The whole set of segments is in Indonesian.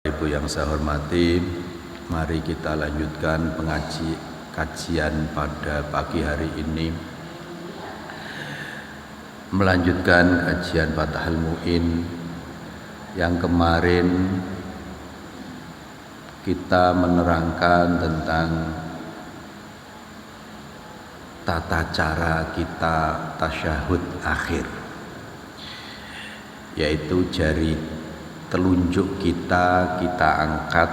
Ibu yang saya hormati, mari kita lanjutkan kajian pada pagi hari ini. Melanjutkan kajian Fathul Mu'in yang kemarin kita menerangkan tentang tata cara kita tasyahud akhir, yaitu jari telunjuk kita angkat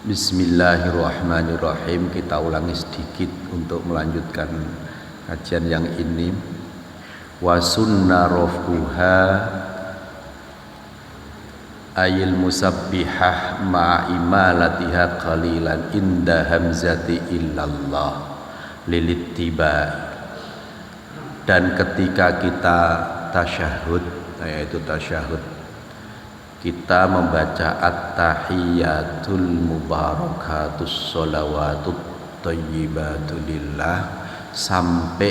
Bismillahirrahmanirrahim. Kita ulangi sedikit untuk melanjutkan kajian yang ini. Wa sunna raf'uha ayil musabbihah ma'imalatiha qalilan inda hamzati illallah lilittiba. Dan ketika kita tasyahud, yaitu tasyahud, kita membaca at-tahiyatul mubarakatus sholawatut thayyibatu lillah sampai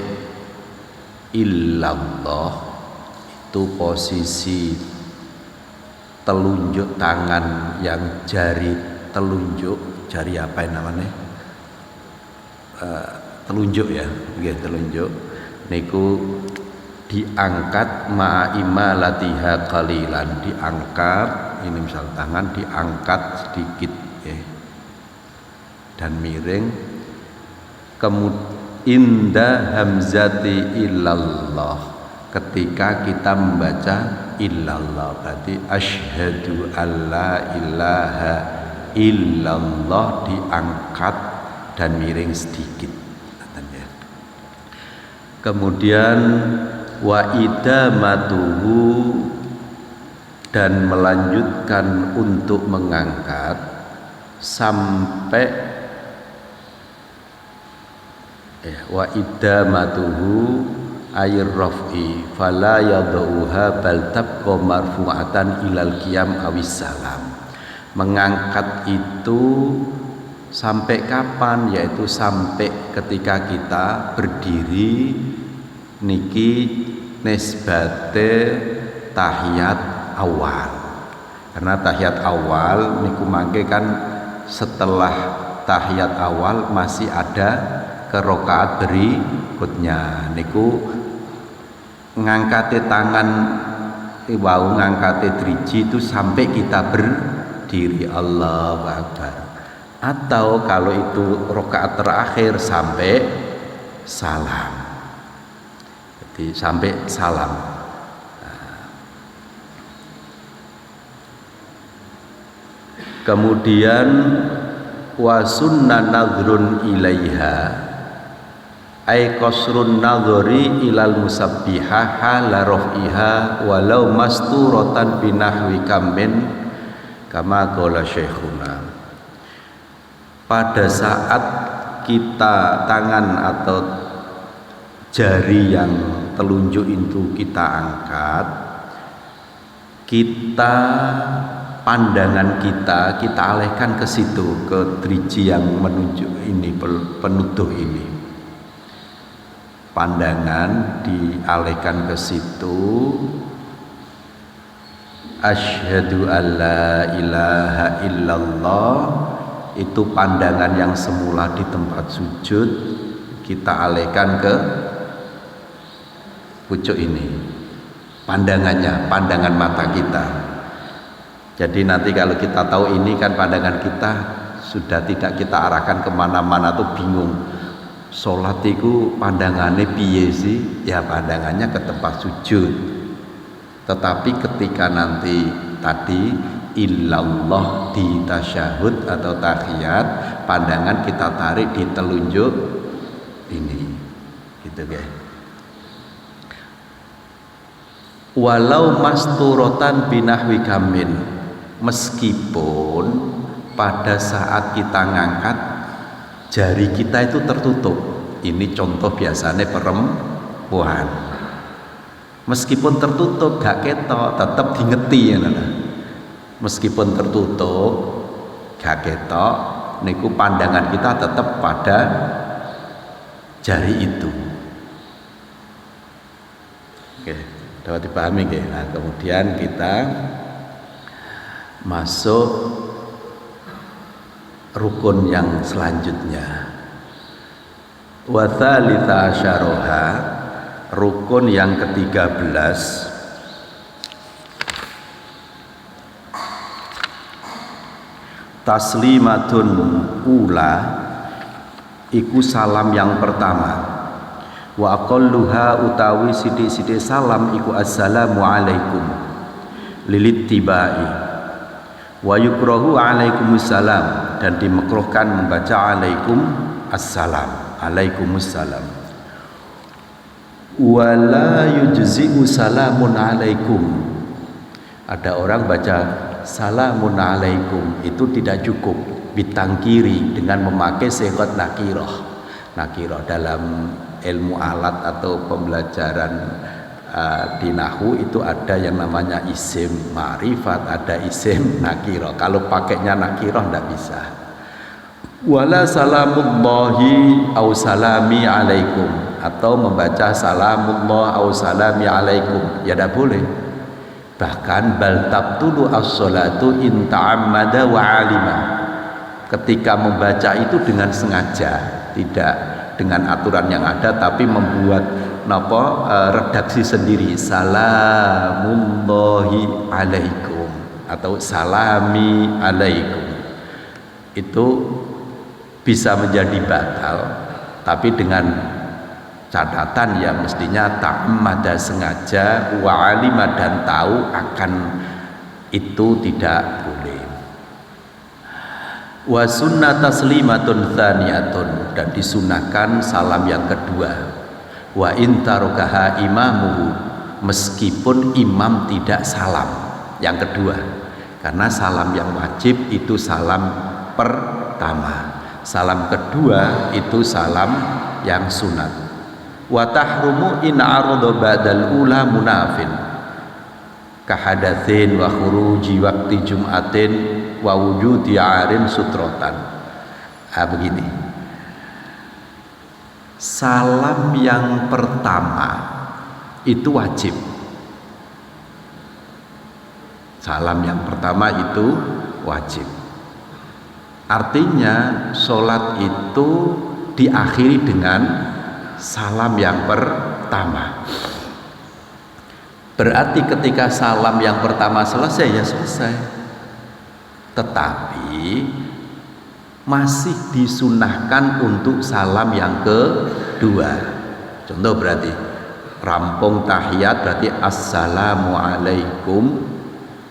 illallah, itu posisi telunjuk tangan yang jari telunjuk, jari apa namanya? Telunjuk ya, telunjuk niku diangkat ma'imalatiha qalilan, diangkat, ini misal tangan diangkat sedikit ya, dan miring. Inda hamzati illallah, ketika kita membaca illallah, berarti asyhadu alla ilaha illallah diangkat dan miring sedikit. Kemudian wa idamatuhu, dan melanjutkan untuk mengangkat sampai wa idamatuhu ayir raf'i fala yadauha bal tabqa marfu'atan ilal qiyam awis salam. Mengangkat itu sampai kapan? Yaitu sampai ketika kita berdiri niki nisbate tahiyat awal. Karena tahiyat awal niku mangke kan setelah tahiyat awal masih ada ke rakaat berikutnya, niku ngangkate tangan wau ngangkate driji itu sampai kita berdiri, Allahu Akbar. Atau kalau itu rakaat terakhir sampai salam, jadi sampai salam. Kemudian wa sunna nadhrun ilaiha ay qasrun nadhari ilal musabbihah hala raf'iha walau masturatan binahwi kamin kama qala syekhuna. Pada saat kita tangan atau jari yang telunjuk itu kita angkat, pandangan kita alihkan ke situ, ke driji yang menunjuk ini, penutup ini. Pandangan dialihkan ke situ. Asyhadu alla ilaha illallah, itu pandangan yang semula di tempat sujud kita alihkan ke pucuk ini, pandangan mata kita. Jadi nanti kalau kita tahu ini kan pandangan kita sudah tidak kita arahkan kemana-mana tuh bingung. Sholat itu pandangannya piye sih? Ya pandangannya ke tempat sujud. Tetapi ketika nanti tadi illallah di tasyahud atau tahiyat, pandangan kita tarik di telunjuk ini, gitu guys. Walau masturatan binahwi kamin, meskipun pada saat kita ngangkat jari kita itu tertutup. Ini contoh biasanya perempuan, meskipun tertutup gak ketok, tetap diingeti ya. Meskipun tertutup gak ketok, niku pandangan kita tetap pada jari itu. Oke, dapat dipahami nggih. Nah, kemudian kita masuk rukun yang selanjutnya. Wa tsalitsa asyaraha, rukun yang ke-13, taslimatun ula, iku salam yang pertama. Wa aqalluha utawi sithik-sithik salam iku assalamu alaikum lilittibai. Wa yukrahu alaikumussalam, dan dimakruhkan membaca alaikum assalam, alaikumussalam. Wala yujzi'u salamun alaikum, ada orang baca salamun alaikum itu tidak cukup, bitangkiri, dengan memakai sigat nakirah. Nakirah dalam ilmu alat atau pembelajaran di nahwu itu ada yang namanya isim ma'rifat, ada isim nakirah. Kalau pakainya nakirah tidak bisa. Wala salamullahi au salami alaikum, atau membaca salamullah au salami alaikum, ya tidak boleh. Bahkan bal tabtulu as-salatu in ta'ammada wa alima, ketika membaca itu dengan sengaja, tidak dengan aturan yang ada, tapi membuat redaksi sendiri, salamullahi alaikum atau salami alaikum, itu bisa menjadi batal, tapi dengan catatan ya mestinya ta'ammada, sengaja, wa alima, dan tahu akan itu tidak boleh. Wa sunnah taslimatun tsaniyatun, dan disunahkan salam yang kedua. Wa intarokaha imamuhu, meskipun imam tidak salam yang kedua, karena salam yang wajib itu salam pertama, salam kedua itu salam yang sunat. Wa tahrumu in arada ba'dal ula munafin kahadatsin wa khuruji waqti jum'atin wa wujudi arin sutrotan. Begini, salam yang pertama itu wajib. Salam yang pertama itu wajib. Artinya sholat itu diakhiri dengan salam yang pertama. Berarti ketika salam yang pertama selesai, ya selesai. Tetapi masih disunahkan untuk salam yang kedua. Contoh berarti rampung tahiyat berarti assalamualaikum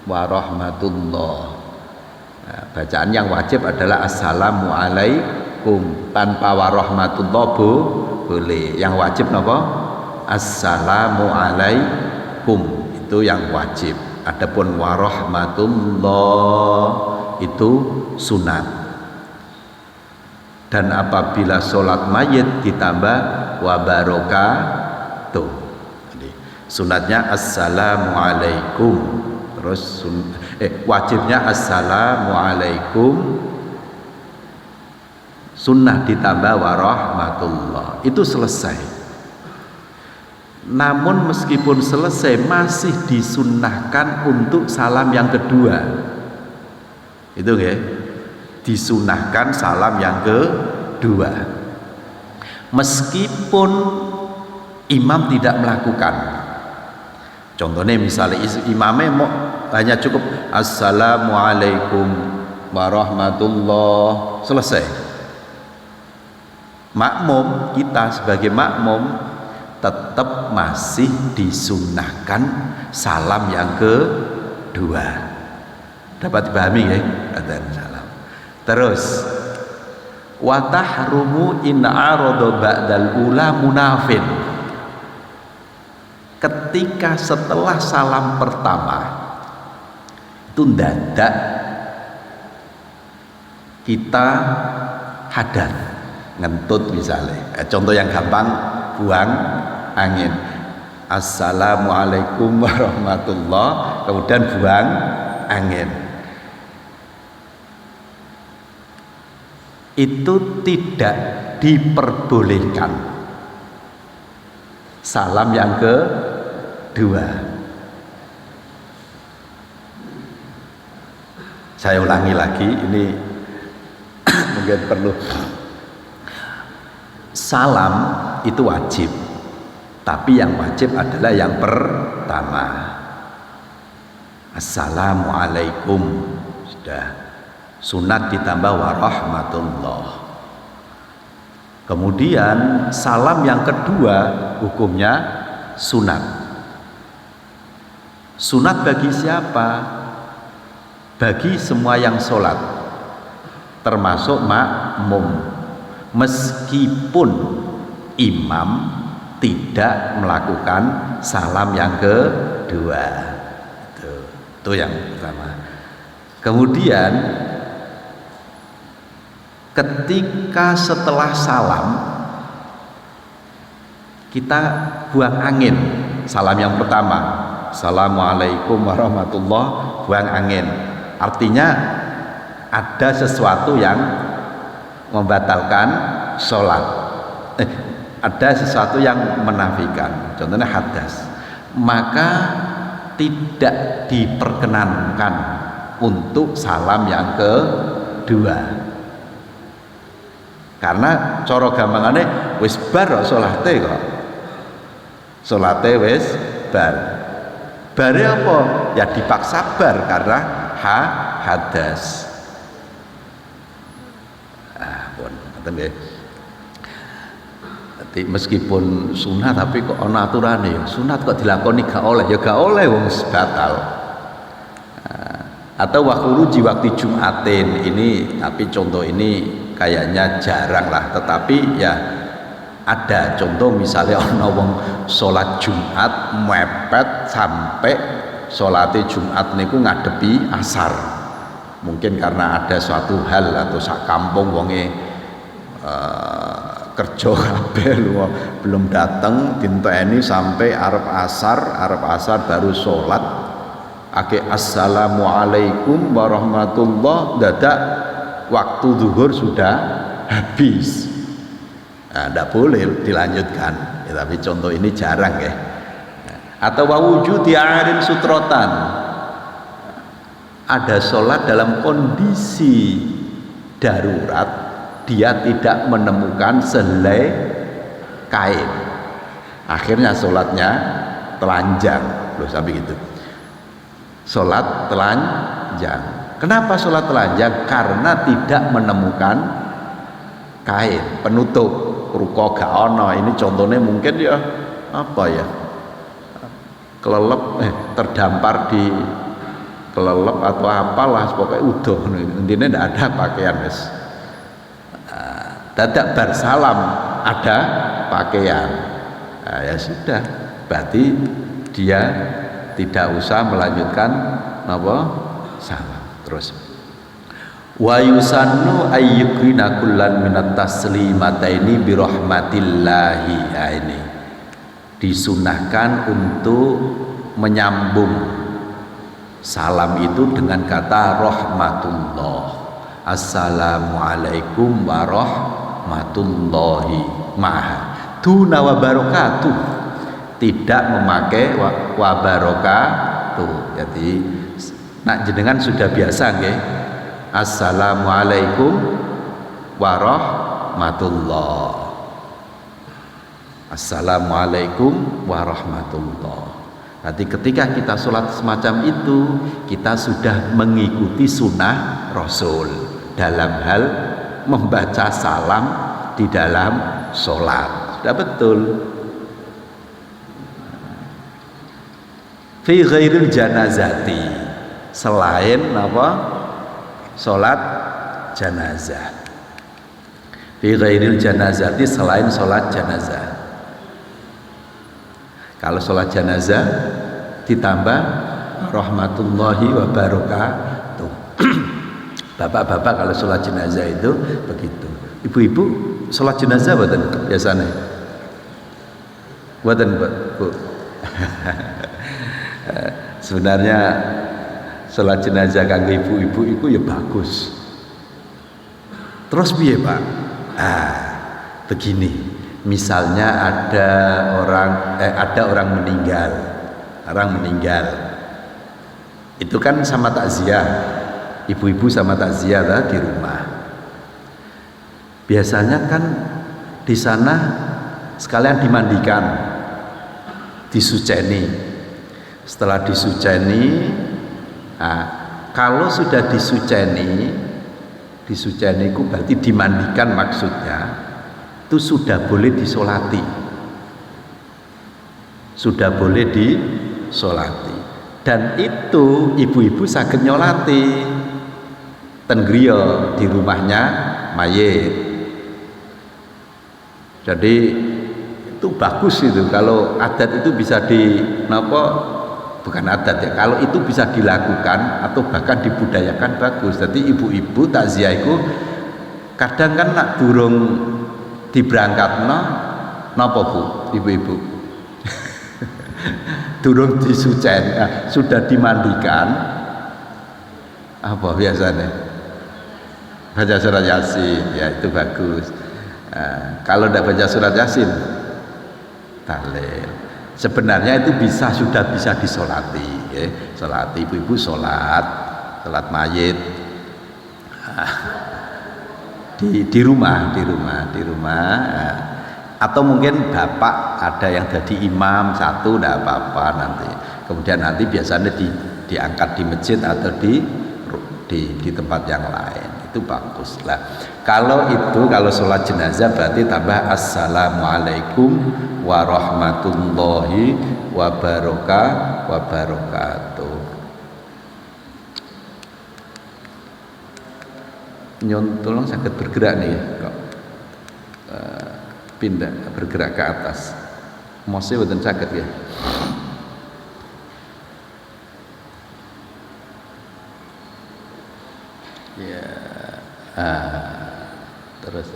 warahmatullah. Nah, bacaan yang wajib adalah assalamualaikum, tanpa warahmatullah boleh. Yang wajib napa? Assalamualaikum, itu yang wajib. Adapun warahmatullah itu sunat. Dan apabila sholat mayit ditambah wa barokatuh. Sunatnya assalamualaikum, terus wajibnya assalamualaikum, sunnah ditambah warahmatullah, itu selesai. Namun meskipun selesai masih disunnahkan untuk salam yang kedua. Itu ya, disunahkan salam yang kedua meskipun imam tidak melakukan. Contohnya misalnya imamnya mau hanya cukup assalamualaikum warahmatullah, selesai. Makmum, kita sebagai makmum tetap masih disunahkan salam yang kedua. Dapat dipahami ya? Salam. Terus wa tahrumu in arada ba'dal ula munafin, ketika setelah salam pertama itu ndadak kita hadas, ngentut misalnya. Contoh yang gampang, buang angin, assalamualaikum warahmatullah, kemudian buang angin. itu tidak diperbolehkan. Salam yang kedua. Saya ulangi lagi, ini mungkin perlu. Salam itu wajib, tapi yang wajib adalah yang pertama. Assalamualaikum, sudah. Sunat ditambah warahmatullah. Kemudian salam yang kedua hukumnya sunat. Sunat bagi siapa? Bagi semua yang sholat, termasuk makmum, meskipun imam tidak melakukan salam yang kedua. Itu yang pertama. Kemudian ketika setelah salam kita buang angin. Salam yang pertama, Assalamualaikum warahmatullah, buang angin. Artinya ada sesuatu yang membatalkan sholat, ada sesuatu yang menafikan, contohnya hadas, maka tidak diperkenankan untuk salam yang kedua. Karena coro gampangane wis bar kok salate kok. Salate wis bar. Bare apa? Ya dipaksa bar karena hadas. Pun ngoten nggih. Dadi meskipun sunat tapi kok ana aturane. Sunat kok dilakoni gak oleh, ya gak oleh wong batal. Atau waktu Jumatin ini, tapi contoh ini kayaknya jarang lah, tetapi ya ada contoh misalnya ono wong sholat Jumat mepet sampai sholatnya Jumat niku ngadepi asar, mungkin karena ada suatu hal atau sak kampung wonge kerja kabeh belum datang dinteni sampai arep asar baru sholat ake assalamualaikum warahmatullah, dadak waktu zuhur sudah habis. Nah, tidak boleh dilanjutkan ya, tapi contoh ini jarang ya. Atau wawujudi arin sutrotan, ada sholat dalam kondisi darurat, dia tidak menemukan selai kain, akhirnya sholatnya telanjang loh, sampai gitu. Sholat telanjang. Kenapa sholat telanjang? Karena tidak menemukan kain penutup, ruko gak ono. Ini contohnya mungkin ya apa ya, kelelep terdampar di kelelep atau apalah, pokoknya udah intinya tidak ada pakaian guys. Dadak bar salam ada pakaian, nah, ya sudah, berarti dia tidak usah melanjutkan apa salam. Terus wa yusannu ayyukrina kullan minat taslimataini bi rahmatillahi. Nah, ini disunahkan untuk menyambung salam itu dengan kata rahmatullah. Assalamualaikum warahmatullahi duna wa barakatuh, tidak memakai wa barakatuh. Jadi nak jenengan sudah biasa nggih, assalamualaikum warahmatullah, assalamualaikum warahmatullah. Nanti ketika kita sholat semacam itu, kita sudah mengikuti sunnah Rasul dalam hal membaca salam di dalam sholat. Sudah betul. Fi ghairil janazati, selain apa? Sholat janazah. Fi ghairil janazati, selain sholat janazah. Kalau sholat janazah ditambah rahmatullahi wabarakatuh. Bapak-bapak kalau sholat jenazah itu begitu. Ibu-ibu sholat jenazah boten biasanya? Boten, Bu. Sebenarnya sholat jenazah kanggo ibu-ibu itu ya bagus. Terus piye Pak? Begini, misalnya ada orang meninggal, itu kan sama takziah, ibu-ibu sama takziah lah di rumah. Biasanya kan di sana sekalian dimandikan, disuceni. Setelah disuceni, kalau sudah disuceni itu berarti dimandikan maksudnya, itu sudah boleh disolati, dan itu ibu-ibu saged nyolati ten griya di rumahnya mayit. Jadi itu bagus itu kalau adat itu bisa bukan adat ya, kalau itu bisa dilakukan atau bahkan dibudayakan bagus. Jadi ibu-ibu takziah itu kadang kan nak durung diberangkatno napa Bu ibu-ibu durung disucen, sudah dimandikan, apa biasanya baca surat Yasin, ya itu bagus. Kalau tidak baca surat Yasin tahlil. Sebenarnya itu sudah bisa disolati, ya. Solat ibu-ibu solat mayit di rumah, atau mungkin bapak ada yang jadi imam satu, tidak apa-apa nanti. Kemudian nanti biasanya diangkat di masjid atau di tempat yang lain, itu bagus lah. Kalau sholat jenazah berarti tambah assalamualaikum warahmatullahi wabarakatuh. Nyon tolong sakit bergerak nih kok, pindah bergerak ke atas. Mosnya boten sakit ya. Ya, terus.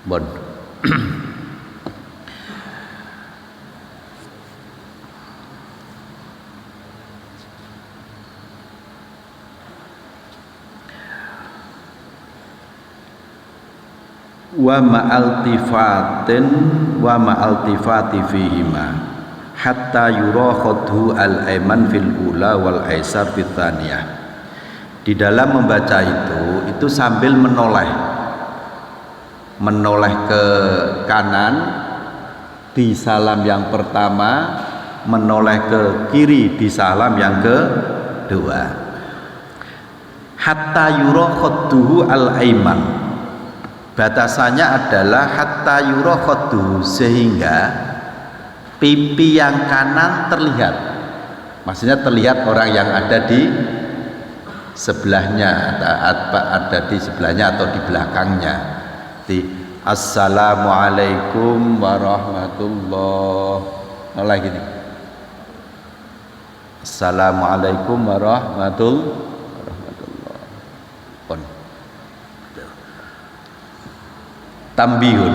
Bon. wa ma'altifati fihima hatta yura khadhu al-aiman fil ula wal aisar fit thaniyah. Di dalam membaca itu sambil menoleh ke kanan di salam yang pertama, menoleh ke kiri di salam yang kedua. Hatta yura khadduhu al-aiman, batasannya adalah hatta yura khadduhu, sehingga pipi yang kanan terlihat. Maksudnya terlihat orang yang ada di sebelahnya, ada di sebelahnya atau di belakangnya. Assalamualaikum warahmatullahi wabarakatuh. Gini. Assalamualaikum warahmatullahi wabarakatuh. Tambihun,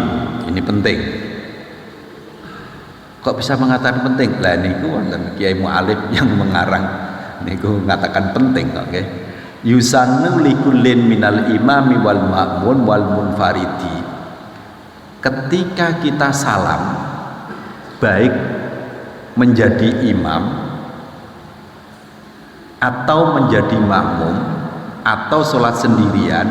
ini penting. Kok bisa mengatakan penting? Lah niku wonten Kiai Mu'alif yang mengarang niku mengatakan penting, oke. Yusannu likullin minal imami wal ma'mun wal munfaridi. Ketika kita salam, baik menjadi imam atau menjadi makmum atau sholat sendirian,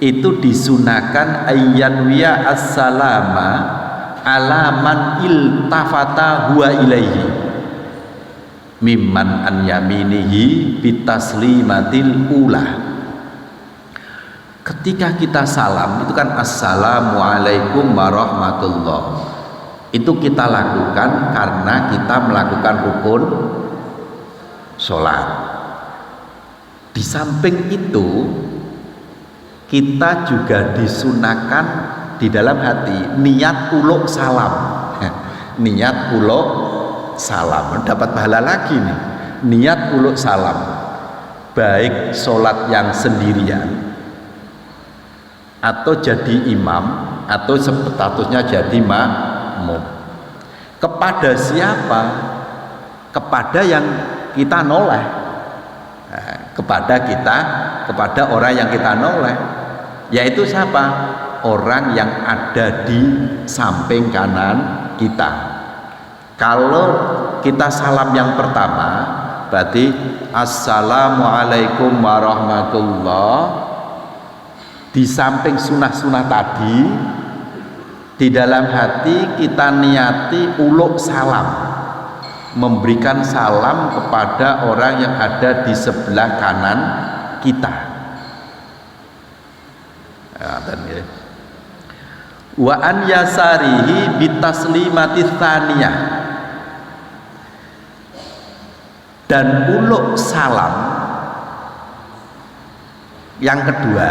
itu disunahkan ayyanwiya as-salama alaman iltafata huwa ilaihi mimman an yaminihi bitaslimatil ula. Ketika kita salam itu kan assalamualaikum warahmatullahi, itu kita lakukan karena kita melakukan rukun sholat. Di samping itu kita juga disunahkan di dalam hati niat uluk salam. Niat uluk salam, dapat pahala lagi nih. Niat uluk salam, baik sholat yang sendirian atau jadi imam atau statusnya jadi makmum. Kepada siapa? kepada yang kita noleh, kepada orang yang kita noleh, yaitu siapa? Orang yang ada di samping kanan kita. Kalau kita salam yang pertama berarti assalamualaikum warahmatullah, di samping sunah-sunah tadi, di dalam hati kita niati uluk salam, memberikan salam kepada orang yang ada di sebelah kanan kita. Wa an yasarihi bitaslimati tsaniyah, dan uluk salam yang kedua,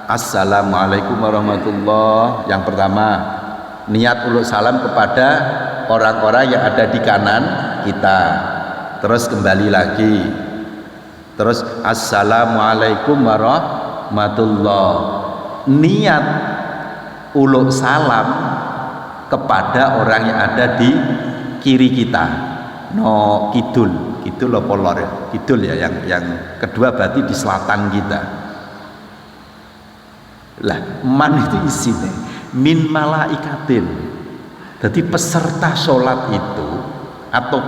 assalamualaikum warahmatullah, yang pertama niat uluk salam kepada orang-orang yang ada di kanan kita, terus kembali lagi, terus assalamualaikum warahmatullah, niat uluk salam kepada orang yang ada di kiri kita, no kidul apa lor ya? Kidul ya, yang kedua berarti di selatan kita. Lah man itu isinya min malaikatin, jadi peserta sholat itu atau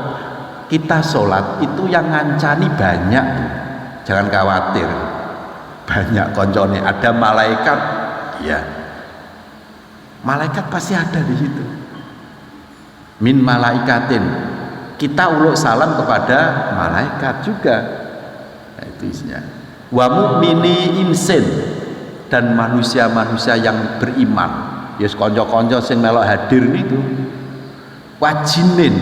kita sholat itu yang ngancani banyak, jangan khawatir, banyak koncone, ada malaikat ya, malaikat pasti ada di situ. Min malaikatin, kita uluk salam kepada malaikat juga. Nah, itu isinya. Wa mu'mini insin, dan manusia-manusia yang beriman. Yes, konco-konco sing melok hadir niku. Wajinin.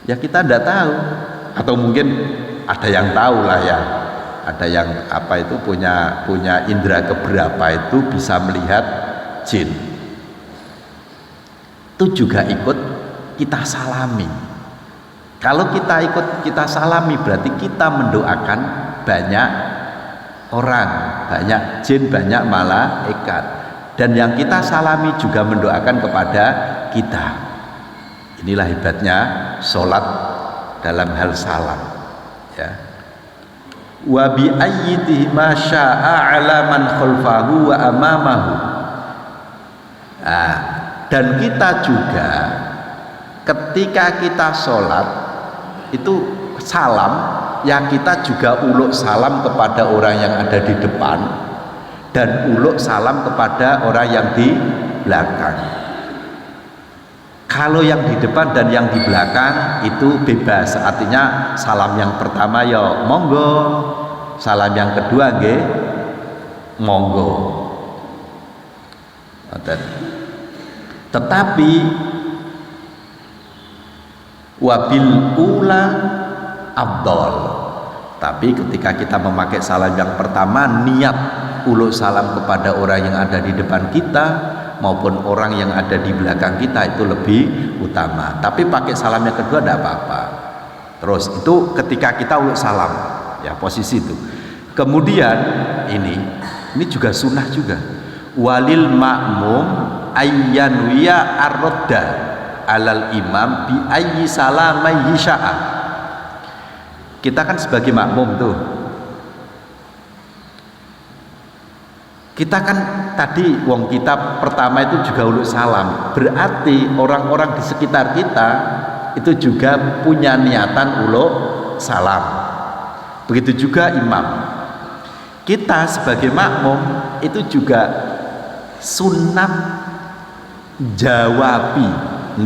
Ya kita ndak tahu, atau mungkin ada yang tahu lah ya. Ada yang apa itu punya indera keberapa itu bisa melihat jin. Itu juga ikut kita salami. Kalau kita ikut kita salami berarti kita mendoakan banyak orang, banyak jin, banyak malaikat, dan yang kita salami juga mendoakan kepada kita. Inilah hebatnya sholat dalam hal salam ya. Wa bi ayyihi ma syaa ala man khalfahu wa amamahu. Nah, dan kita juga ketika kita sholat itu salam ya, kita juga uluk salam kepada orang yang ada di depan dan uluk salam kepada orang yang di belakang. Kalau yang di depan dan yang di belakang itu bebas, artinya salam yang pertama ya monggo, salam yang kedua nggih monggo. Tetapi wabil ula afdal, tapi ketika kita memakai salam yang pertama, niat uluk salam kepada orang yang ada di depan kita maupun orang yang ada di belakang kita itu lebih utama. Tapi pakai salam yang kedua tidak apa-apa. Terus itu ketika kita uluk salam ya, posisi itu. Kemudian ini juga sunnah juga, walil ma'mum ayyanwiya ar-radda alal imam bi ayyi salamaihi sya'a. Kita kan sebagai makmum tuh, kita kan tadi wong kita pertama itu juga uluk salam, berarti orang-orang di sekitar kita itu juga punya niatan uluk salam. Begitu juga imam. Kita sebagai makmum itu juga sunnah jawabi,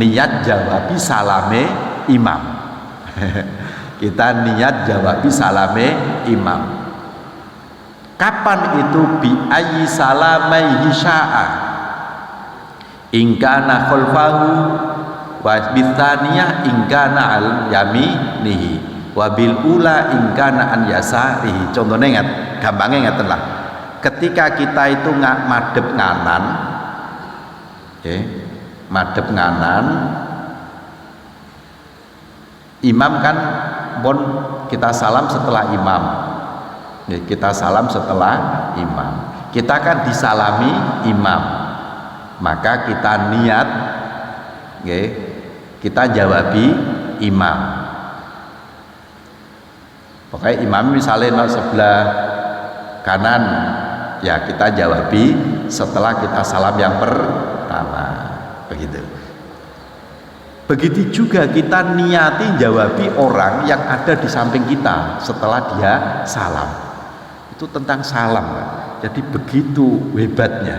niat jawabi salame imam. Kita niat jawabi salame imam. Kapan itu? Bi ayyi salamaihi sya'a, in kana khalfahu, wa bitsaniyah in kana al yaminihi, wa bil ula in kana an yasarihi. Contohnya gampangnya ngeten lah. Ketika kita itu madhep nganan, madhep nganan, imam kan pun kita salam setelah imam. Kita salam setelah imam, kita kan disalami imam, maka kita niat kita jawabi imam. Pokoknya imam misalnya sebelah kanan, ya kita jawabi setelah kita salam yang pertama, begitu. Begitu juga kita niati jawabi orang yang ada di samping kita setelah dia salam. Itu tentang salam, Pak. Jadi begitu hebatnya.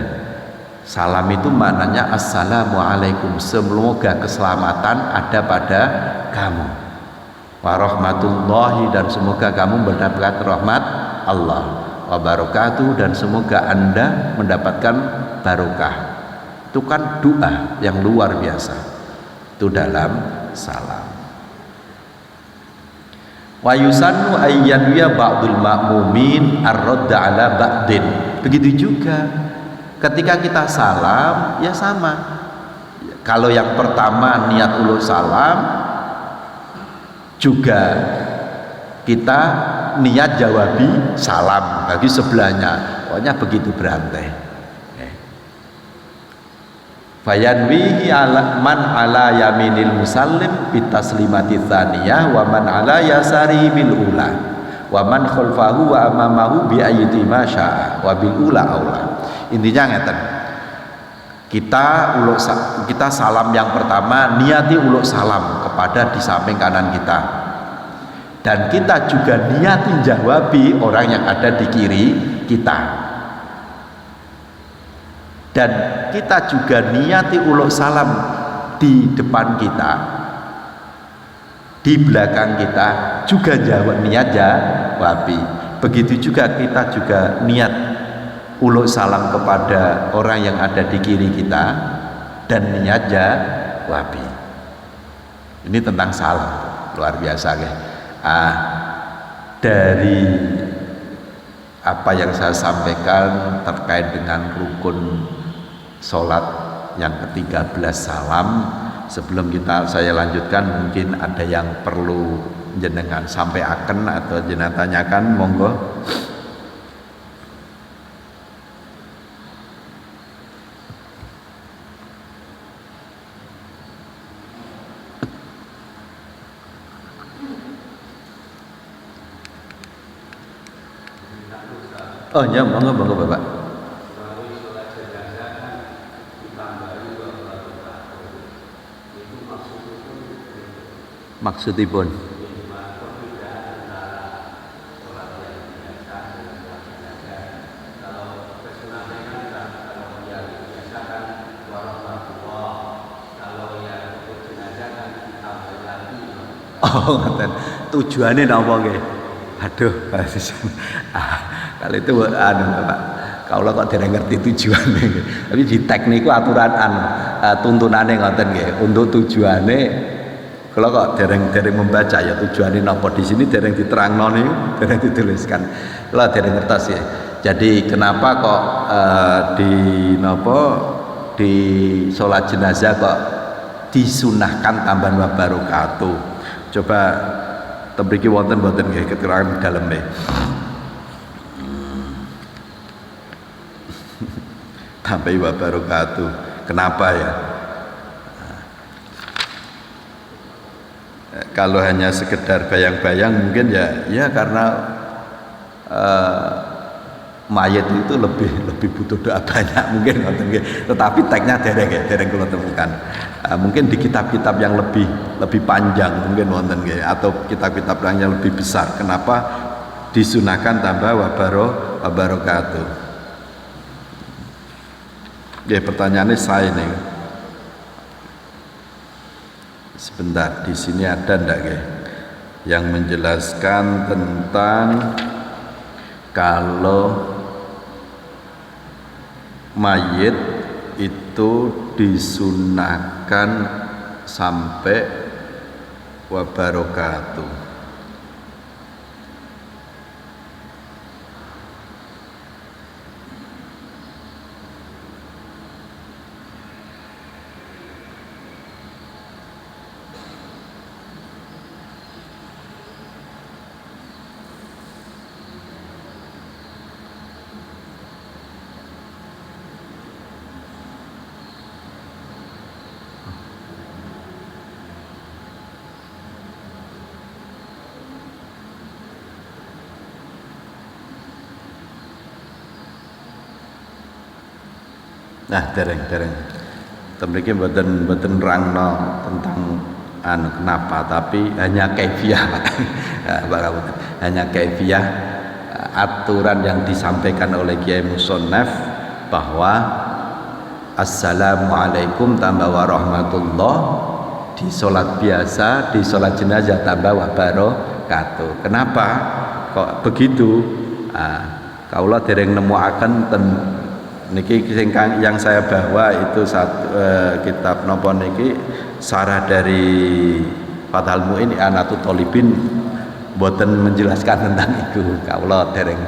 Salam itu maknanya assalamualaikum, semoga keselamatan ada pada kamu, warahmatullahi, dan semoga kamu mendapatkan rahmat Allah, wabarakatuh, dan semoga Anda mendapatkan barokah. Itu kan doa yang luar biasa. Itu dalam salam. Wa yusannu ayyanwiya ba'dul ma'mumin ar-radda ala ba'din. Begitu juga ketika kita salam, ya sama. Kalau yang pertama niat ulul salam, juga kita niat jawabi salam bagi sebelahnya. Pokoknya begitu berantai. Fayanwihi ala man ala yaminil musallim bitaslimati tsaniyah wa man ala yasari bil ula wa man khalfahu wa amamahu bi ayyati ma syaa wa bil ula aula. Intinya ngeten. Kita salam yang pertama niati uluk salam kepada di samping kanan kita. Dan kita juga niati jawabi orang yang ada di kiri kita. Dan kita juga niati uluk salam di depan kita, di belakang kita juga niat jawabi. Begitu juga kita juga niat uluk salam kepada orang yang ada di kiri kita dan niat jawabi. Ini tentang salam, luar biasa ya. Dari apa yang saya sampaikan terkait dengan rukun sholat yang ke-13 salam, sebelum saya lanjutkan, mungkin ada yang perlu jenengan sampaikan atau jenengan tanyakan, monggo. Oh ya, monggo Bapak. Maksudipun oh ngoten, tujuannya napa nggih? Aduh, kalau itu Pak, kalau kok dereng ngerti tujuannya, tapi di tekniku aturan tuntunane ngoten nggih, untuk tujuannya. Kalau kok dereng membaca ya tujuannya napa di sini dereng diterangno niku, dereng dituliskan. Kalau dereng ngertos ya. Jadi kenapa kok di sholat jenazah kok disunahkan tambahan wa barakatuh. Coba tembriki wonten mboten nggih keterangan dalem nggih. Tambahi wa barakatuh. Kenapa ya? Kalau hanya sekedar bayang-bayang mungkin ya karena mayat itu lebih butuh doa banyak mungkin, tetapi teksnya dereng kula temukan. Mungkin di kitab-kitab yang lebih panjang mungkin wonten nggih, atau kitab-kitab yang lebih besar. Kenapa disunahkan tambah wa barakatuh? Ya pertanyaannya saya nih. Sebentar, di sini ada ndak nggih yang menjelaskan tentang kalau mayit itu disunahkan sampai wa barakatuh. Nah, dereng. Temriki mboten rangno tentang kenapa, tapi hanya kaifiah. Hanya kaifiah aturan yang disampaikan oleh Kiai Musonnaf bahwa assalamualaikum tambah warahmatullah di sholat biasa, di sholat jenazah tambah wabarakatuh. Kenapa kok begitu? Kaula dereng nemuaken ten niki yang saya bawa itu kitab napa niki sarah dari Fathul Muin I'anatul Thalibin, boten menjelaskan tentang itu. Kaula dereng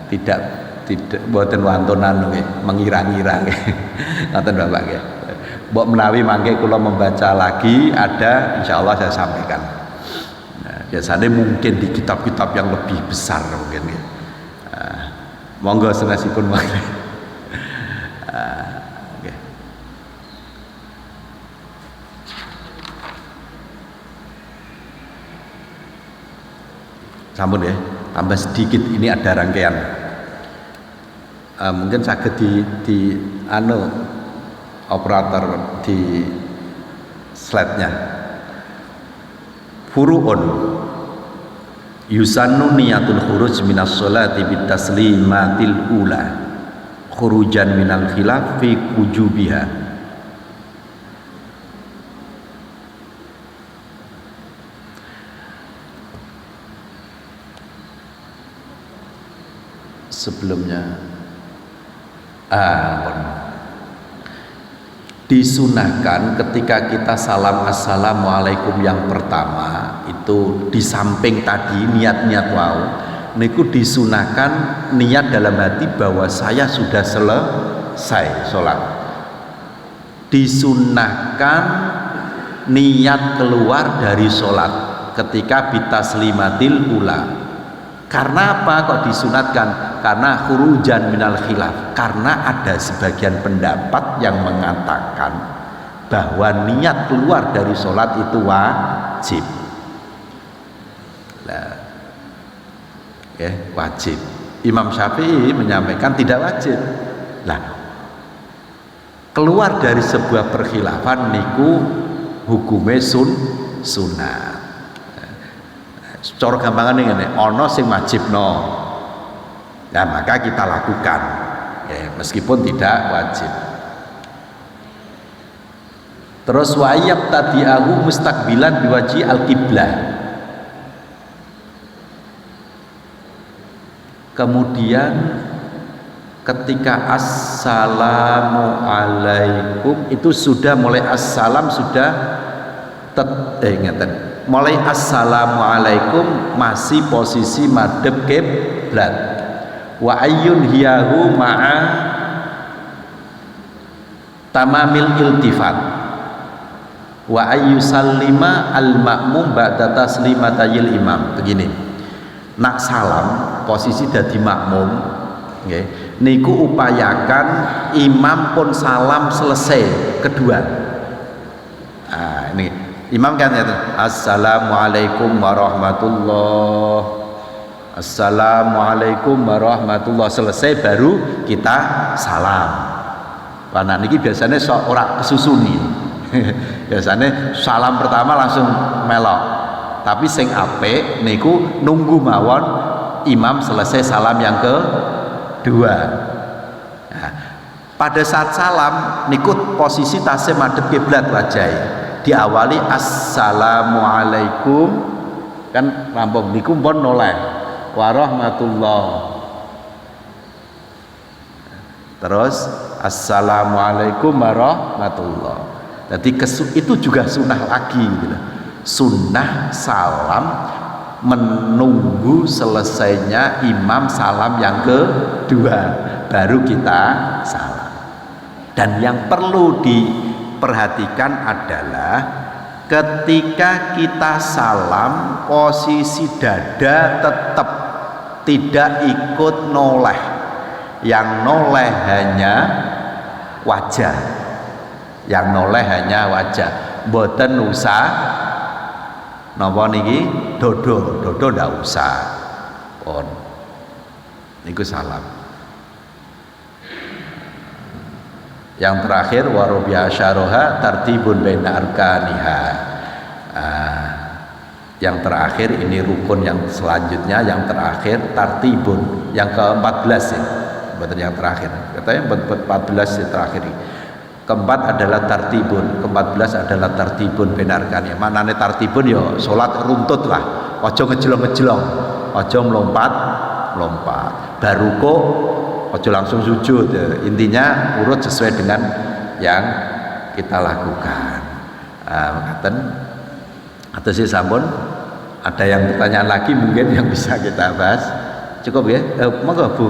tidak boten wantunan nggih, mengira-ngira nggih. Ngoten Bapak nggih. Mbok menawi mangke kula membaca lagi ada insyaallah saya sampaikan. Biasanya mungkin di kitab-kitab yang lebih besar mungkin nggih. Monggo sanesipun mangke. Okay. Sampun ya, tambah sedikit ini ada rangkaian. Mungkin saged di operator di slide-nya. Furu'un yusannu niyatul khuruj minas sholati bitaslimatil ula khurujan minal khilaf fi wujubiha. Sebelumnya disunahkan ketika kita salam assalamualaikum yang pertama itu di samping tadi niat-niat wau niku disunahkan niat dalam hati bahwa saya sudah selesai sholat. Disunahkan niat keluar dari sholat ketika bitaslimatil ula. Karena apa kok disunatkan? Karena khurujan minal khilaf. Karena ada sebagian pendapat yang mengatakan bahwa niat keluar dari sholat itu wajib. Wajib. Imam Syafi'i menyampaikan tidak wajib. Keluar dari sebuah perkhilafan niku hukume sunat. Cara gampangane ngene, ana sing wajibno. Maka kita lakukan. Meskipun tidak wajib. Terus wayab tadi'ahu mustaqbilan biwaji al-qiblah. Kemudian ketika assalamualaikum itu sudah mulai assalam sudah mulai assalamualaikum masih posisi madhep kiblat. Wa ayyun hiyahu ma'a tamamil iltifat wa ayyusallima al ma'mum ba'da taslimatayil imam. Begini, nak salam posisi dadi makmum nggih niku upayakan imam pun salam selesai kedua. Ini imam kan ya, assalamualaikum warahmatullah, assalamualaikum warahmatullah, selesai baru kita salam. Karena niki biasanya ora kesusuni. Biasanya salam pertama langsung melok. Tapi sing apik niku nunggu mawon imam selesai salam yang kedua. Pada saat salam niku posisi tasih madhep kiblat wajah. Diawali assalamualaikum kan rampung niku pun noleh warahmatullah. Terus assalamualaikum warahmatullah. Jadi itu juga sunnah lagi gitu. Sunnah salam menunggu selesainya imam salam yang kedua baru kita salam. Dan yang perlu diperhatikan adalah ketika kita salam posisi dada tetap tidak ikut noleh. Yang noleh hanya wajah. Yang noleh hanya wajah. Mboten usah napa niki dodo ndak usah. Pun niku salam. Yang terakhir wa rubi'a syaroha tartibun baina arkaniha. Yang terakhir ini rukun yang selanjutnya, yang terakhir tartibun, yang ke-14 ya. Betul, yang terakhir. Katanya 14 yang terakhir. Keempat adalah tartibun, ke-14 adalah tartibun baina arkaniha. Manane tartibun ya salat runtut lah. Aja ngejelong-ngejelong. Aja melompat. Baru kok aja langsung sujud. Intinya urut sesuai dengan yang kita lakukan. Ngaten. Atau si sampun ada yang pertanyaan lagi mungkin yang bisa kita bahas. Cukup ya? Monggo Bu.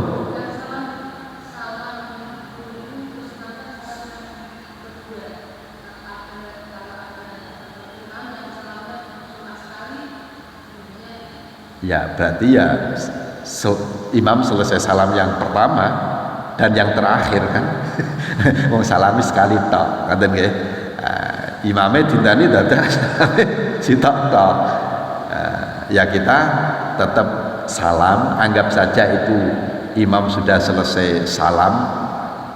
Ya berarti ya imam selesai salam yang pertama dan yang terakhir kan. Wong salami sekali tok, ngoten nggih. Imamnya dintani dadak sitok tok. Ya kita tetap salam, anggap saja itu imam sudah selesai salam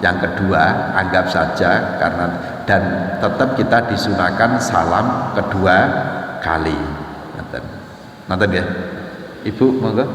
yang kedua, anggap saja karena, dan tetap kita disunahkan salam kedua kali. Nonton ya, Ibu monggo.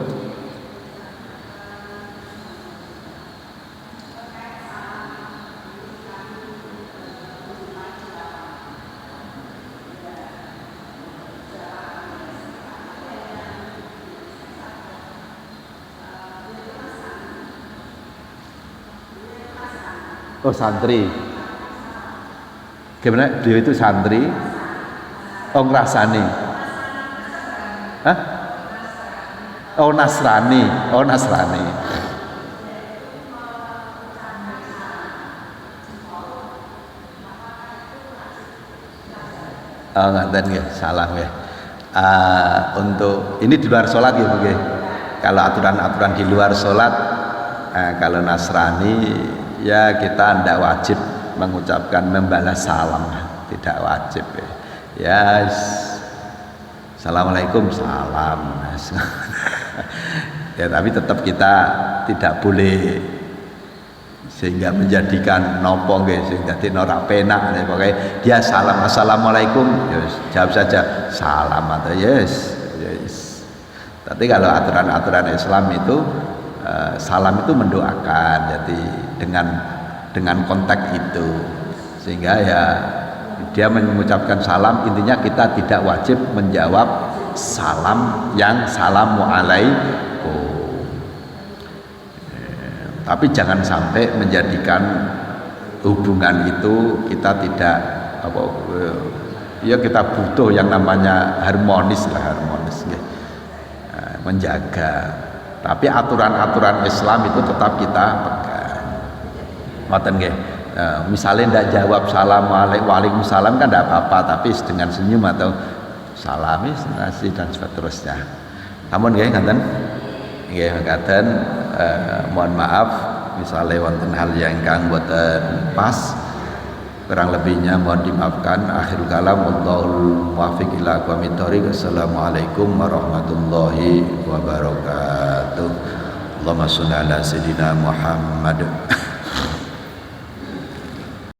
Oh santri, gimana? Beliau itu santri, oh ngrasani, hah? Oh Nasrani, oh Nasrani. Oh ngaten nggih, salah nggih. Untuk ini di luar sholat ya Bu nggih. Kalau aturan-aturan di luar sholat, kalau Nasrani ya kita tidak wajib mengucapkan membalas salam, tidak wajib ya. Assalamualaikum, salam. Ya tapi tetap kita tidak boleh sehingga menjadikan nopo nggih sehingga ora penak ya, pokoknya dia salam assalamualaikum yes, jawab saja salam atau yes. Tapi kalau aturan-aturan Islam itu salam itu mendoakan, jadi dengan konteks itu, sehingga ya dia mengucapkan salam, intinya kita tidak wajib menjawab salam yang assalamualaikum. Tapi jangan sampai menjadikan hubungan itu kita tidak ya kita butuh yang namanya harmonis lah, harmonis ya. Menjaga. Tapi aturan-aturan Islam itu tetap kita pegang. Ngoten nggih. Misalnya tidak jawab salam waalaikumsalam kan tidak apa-apa, tapi dengan senyum atau salami nasi dan seterusnya. Namun nggih ngoten. Nggih ngaten, mohon maaf misalnya wonten hal yang kang boten pas, kurang lebihnya mohon dimaafkan. Akhirul kalam, wallahul muwaffiq ila aqwamit thoriq. Assalamualaikum warahmatullahi wabarakatuh. Allahumma sholli ala sayidina Muhammad.